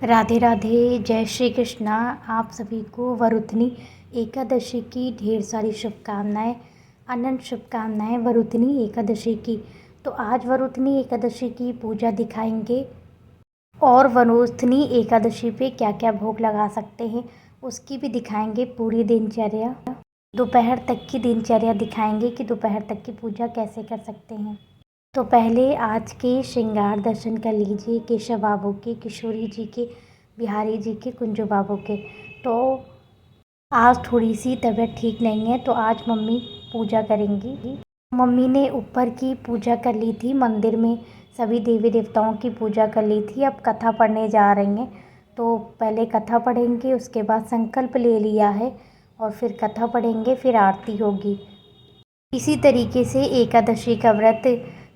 राधे राधे, जय श्री कृष्णा। आप सभी को वरुथनी एकादशी की ढेर सारी शुभकामनाएं, अनंत शुभकामनाएं वरुथनी एकादशी की। तो आज वरुथनी एकादशी की पूजा दिखाएंगे और वरुथनी एकादशी पे क्या क्या भोग लगा सकते हैं उसकी भी दिखाएंगे पूरी दिनचर्या। दोपहर तक की दिनचर्या दिखाएंगे कि दोपहर तक की पूजा कैसे कर सकते हैं। तो पहले आज के श्रृंगार दर्शन कर लीजिए केशव बाबू के, किशोरी जी के, बिहारी जी के, कुंजू बाबू के। तो आज थोड़ी सी तबीयत ठीक नहीं है तो आज मम्मी पूजा करेंगी। मम्मी ने ऊपर की पूजा कर ली थी, मंदिर में सभी देवी देवताओं की पूजा कर ली थी। अब कथा पढ़ने जा रही हैं तो पहले कथा पढ़ेंगे, उसके बाद संकल्प ले लिया है और फिर कथा पढ़ेंगे, फिर आरती होगी। इसी तरीके से एकादशी का व्रत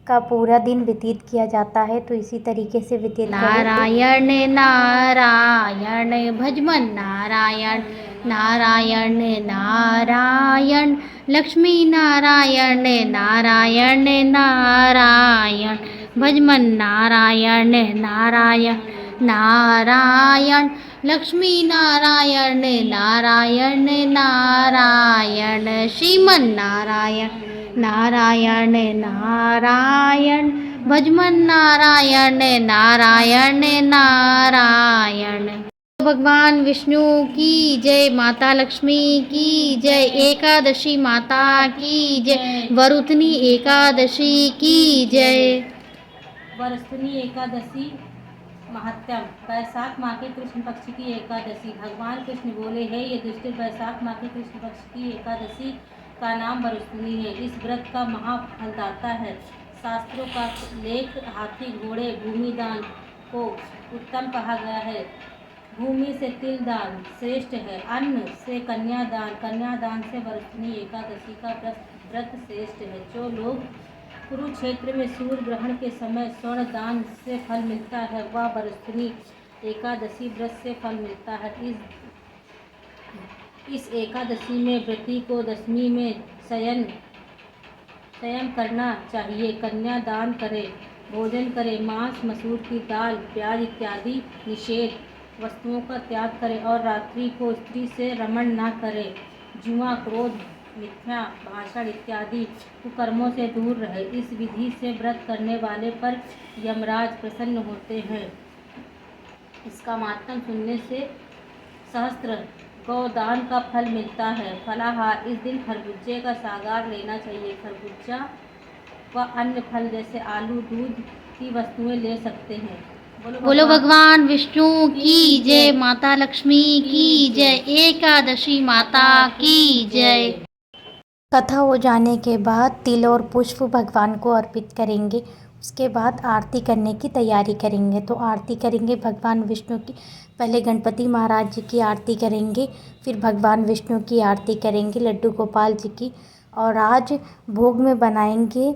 का पूरा दिन व्यतीत किया जाता है। तो इसी तरीके से व्यतीत नारायण नारायण भजमन नारायण नारायण नारायण लक्ष्मी नारायण नारायण नारायण भजमन नारायण नारायण नारायण लक्ष्मी नारायण नारायण नारायण श्रीमन नारायण नारायण नारायण भजमन नारायण नारायण नारायण। भगवान विष्णु की जय, माता लक्ष्मी की जय, एकादशी माता की जय, वरुथनी एकादशी की जय। वरुथनी एकादशी महात्म्य। वैशाख माह के कृष्ण पक्ष की एकादशी। भगवान कृष्ण बोले, है ये दुष्ट, वैशाख माह के कृष्ण पक्ष की एकादशी का नाम वरुथनी है। इस व्रत का महाफलदाता है। शास्त्रों का लेख हाथी घोड़े भूमि दान को उत्तम कहा गया है। भूमि से तिल दान श्रेष्ठ है। अन्न से कन्यादान, कन्यादान से वरुथनी एकादशी का व्रत श्रेष्ठ है। जो लोग कुरुक्षेत्र में सूर्य ग्रहण के समय स्वर्ण दान से फल मिलता है, वह वरुथनी एकादशी व्रत से फल मिलता है। इस एकादशी में व्रती को दशमी में शयन करना चाहिए। कन्या दान करे, भोजन करे, मांस मसूर की दाल, प्याज इत्यादि निषेध वस्तुओं का त्याग करे और रात्रि को स्त्री से रमण न करे। जुआ, क्रोध, मिथ्या भाषण इत्यादि कुकर्मों से दूर रहे। इस विधि से व्रत करने वाले पर यमराज प्रसन्न होते हैं। इसका मातम सुनने से सहस्त्र गौदान का फल मिलता है। फलाहार, इस दिन खरबूजे का सागार लेना चाहिए। खरबूजा व अन्य फल जैसे आलू, दूध की वस्तुएं ले सकते हैं। बोलो भगवान विष्णु की जय, माता लक्ष्मी की जय, एकादशी माता की जय। कथा हो जाने के बाद तिल और पुष्प भगवान को अर्पित करेंगे। उसके बाद आरती करने की तैयारी करेंगे। तो आरती करेंगे भगवान विष्णु की। पहले गणपति महाराज जी की आरती करेंगे, फिर भगवान विष्णु की आरती करेंगे, लड्डू गोपाल जी की। और आज भोग में बनाएंगे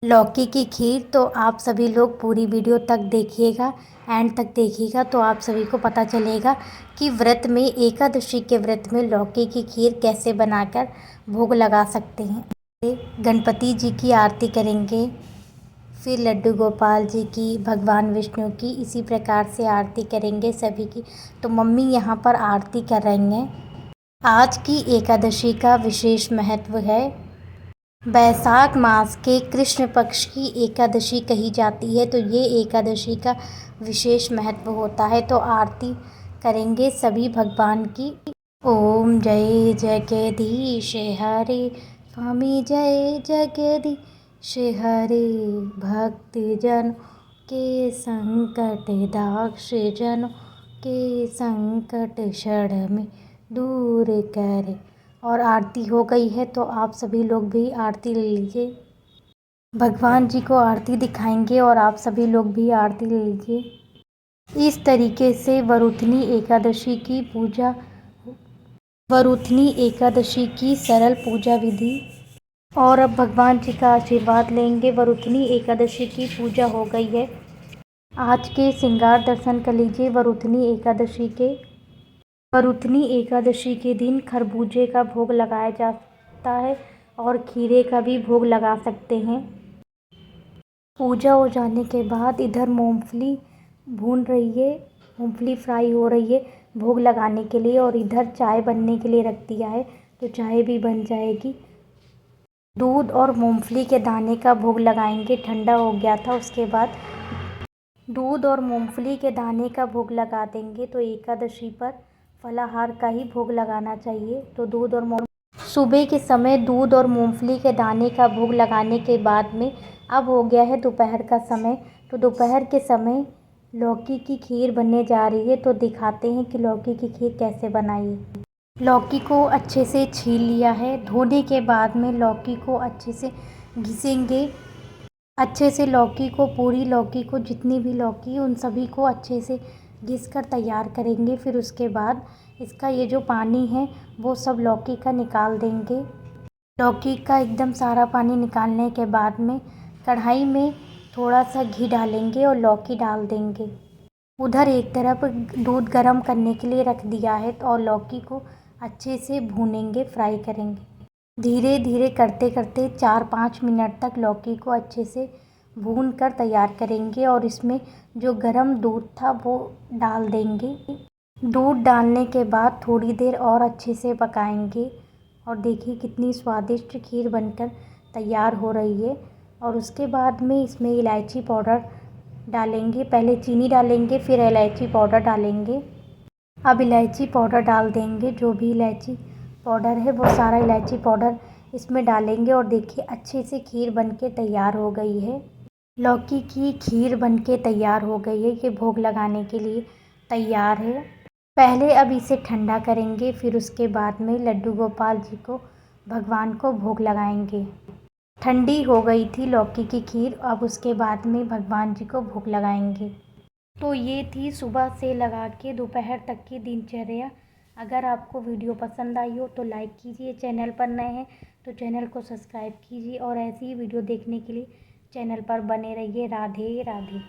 लौकी की खीर। तो आप सभी लोग पूरी वीडियो तक देखिएगा, एंड तक देखिएगा तो आप सभी को पता चलेगा कि व्रत में, एकादशी के व्रत में लौकी की खीर कैसे बनाकर भोग लगा सकते हैं। गणपति जी की आरती करेंगे, फिर लड्डू गोपाल जी की, भगवान विष्णु की, इसी प्रकार से आरती करेंगे सभी की। तो मम्मी यहाँ पर आरती कर रही हैं। आज की एकादशी का विशेष महत्व है। वैशाख मास के कृष्ण पक्ष की एकादशी कही जाती है। तो ये एकादशी का विशेष महत्व होता है। तो आरती करेंगे सभी भगवान की। ओम जय जगदीश हरे, स्वामी जय जगदीश हरे, भक्तजनों के संकट दाक्ष, जनों के संकट क्षण में दूर करे। और आरती हो गई है तो आप सभी लोग भी आरती ले लीजिए। भगवान जी को आरती दिखाएंगे और आप सभी लोग भी आरती ले लीजिए। इस तरीके से वरुथनी एकादशी की पूजा, वरुथनी एकादशी की सरल पूजा विधि। और अब भगवान जी का आशीर्वाद लेंगे। वरुथनी एकादशी की पूजा हो गई है। आज के श्रृंगार दर्शन कर लीजिए वरुथनी एकादशी के। वरुथनी एकादशी के दिन खरबूजे का भोग लगाया जाता है और खीरे का भी भोग लगा सकते हैं। पूजा हो जाने के बाद इधर मूंगफली भून रही है मूंगफली फ्राई हो रही है भोग लगाने के लिए, और इधर चाय बनने के लिए रख दिया है, तो चाय भी बन जाएगी। दूध और मूंगफली के दाने का भोग लगाएंगे, ठंडा हो गया था। उसके बाद दूध और मूंगफली के दाने का भोग लगा देंगे। तो एकादशी पर फलाहार का ही भोग लगाना चाहिए। तो सुबह के समय दूध और मूंगफली के दाने का भोग लगाने के बाद में अब हो गया है दोपहर का समय। तो दोपहर के समय लौकी की खीर बनने जा रही है। तो दिखाते हैं कि लौकी की खीर कैसे बनाई है। लौकी को अच्छे से छील लिया है। धोने के बाद में लौकी को अच्छे से घिसेंगे। अच्छे से लौकी को, पूरी लौकी को, जितनी भी लौकी है उन सभी को अच्छे से घिस कर तैयार करेंगे। फिर उसके बाद इसका ये जो पानी है वो सब लौकी का निकाल देंगे। लौकी का एकदम सारा पानी निकालने के बाद में कढ़ाई में थोड़ा सा घी डालेंगे और लौकी डाल देंगे। उधर एक तरफ दूध गर्म करने के लिए रख दिया है, और लौकी को अच्छे से भूनेंगे, फ्राई करेंगे। धीरे धीरे करते करते 4-5 मिनट तक लौकी को अच्छे से भून कर तैयार करेंगे, और इसमें जो गर्म दूध था वो डाल देंगे। दूध डालने के बाद थोड़ी देर और अच्छे से पकाएंगे, और देखिए कितनी स्वादिष्ट खीर बनकर तैयार हो रही है। और उसके बाद में इसमें इलायची पाउडर डालेंगे। पहले चीनी डालेंगे, फिर इलायची पाउडर डालेंगे। अब इलायची पाउडर डाल देंगे। जो भी इलायची पाउडर है वो सारा इलायची पाउडर इसमें डालेंगे, और देखिए अच्छे से खीर बनके तैयार हो गई है। लौकी की खीर बनके तैयार हो गई है। ये भोग लगाने के लिए तैयार है। पहले अब इसे ठंडा करेंगे, फिर उसके बाद में लड्डू गोपाल जी को, भगवान को भोग लगाएंगे। ठंडी हो गई थी लौकी की खीर, अब उसके बाद में भगवान जी को भोग लगाएंगे। तो ये थी सुबह से लगा के दोपहर तक की दिनचर्या। अगर आपको वीडियो पसंद आई हो तो लाइक कीजिए, चैनल पर नए हैं तो चैनल को सब्सक्राइब कीजिए, और ऐसी ही वीडियो देखने के लिए चैनल पर बने रहिए। राधे राधे।